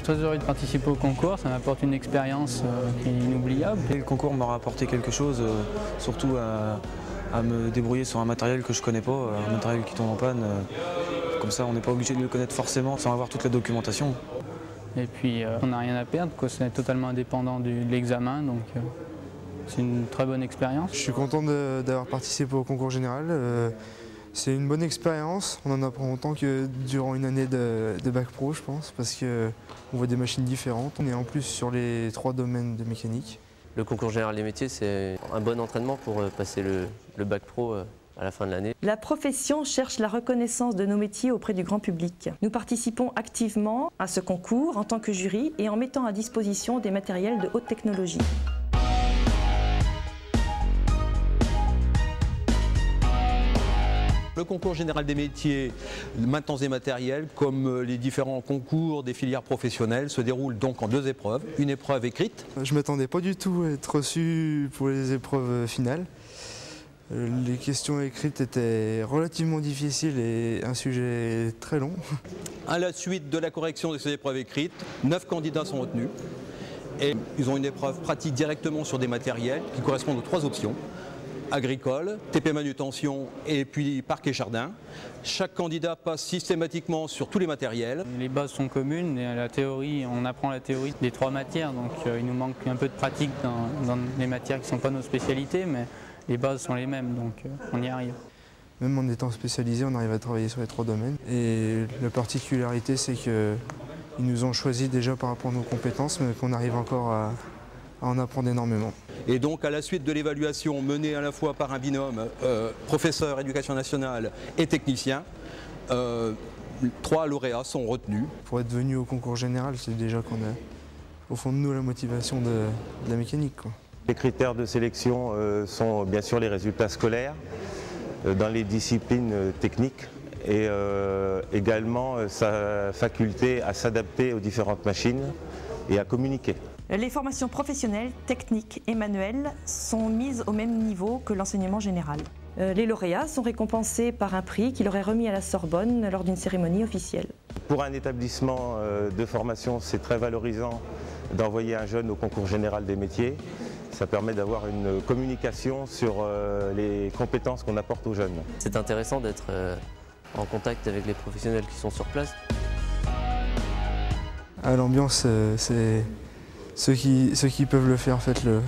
très heureux de participer au concours, ça m'apporte une expérience qui est inoubliable. Et le concours m'aura apporté quelque chose, surtout à me débrouiller sur un matériel que je ne connais pas, un matériel qui tombe en panne. Comme ça, on n'est pas obligé de le connaître forcément sans avoir toute la documentation. Et puis on n'a rien à perdre, c'est totalement indépendant de l'examen, donc c'est une très bonne expérience. Je suis content d'avoir participé au concours général. C'est une bonne expérience, on en apprend autant que durant une année de bac pro, je pense, parce qu'on voit des machines différentes. On est en plus sur les 3 domaines de mécanique. Le concours général des métiers, c'est un bon entraînement pour passer le bac pro à la fin de l'année. La profession cherche la reconnaissance de nos métiers auprès du grand public. Nous participons activement à ce concours en tant que jury et en mettant à disposition des matériels de haute technologie. Le concours général des métiers, maintenance des matériels, comme les différents concours des filières professionnelles, se déroule donc en 2 épreuves. Une épreuve écrite. Je ne m'attendais pas du tout à être reçu pour les épreuves finales. Les questions écrites étaient relativement difficiles et un sujet très long. À la suite de la correction de ces épreuves écrites, 9 candidats sont retenus. Et ils ont une épreuve pratique directement sur des matériels qui correspondent aux 3 options. Agricole, TP manutention et puis parc et jardin. Chaque candidat passe systématiquement sur tous les matériels. Les bases sont communes et la théorie, on apprend la théorie des 3 matières, donc il nous manque un peu de pratique dans les matières qui ne sont pas nos spécialités, mais les bases sont les mêmes, donc on y arrive. Même en étant spécialisé, on arrive à travailler sur les 3 domaines. Et la particularité, c'est qu'ils nous ont choisi déjà par rapport à nos compétences, mais qu'on arrive encore à en apprendre énormément. Et donc à la suite de l'évaluation menée à la fois par un binôme professeur éducation nationale et technicien, 3 lauréats sont retenus. Pour être venu au concours général, c'est déjà qu'on a au fond de nous la motivation de la mécanique, quoi. Les critères de sélection sont bien sûr les résultats scolaires dans les disciplines techniques et également sa faculté à s'adapter aux différentes machines et à communiquer. Les formations professionnelles, techniques et manuelles sont mises au même niveau que l'enseignement général. Les lauréats sont récompensés par un prix qui leur est remis à la Sorbonne lors d'une cérémonie officielle. Pour un établissement de formation, c'est très valorisant d'envoyer un jeune au concours général des métiers. Ça permet d'avoir une communication sur les compétences qu'on apporte aux jeunes. C'est intéressant d'être en contact avec les professionnels qui sont sur place. L'ambiance, c'est ceux qui peuvent le faire, faites-le.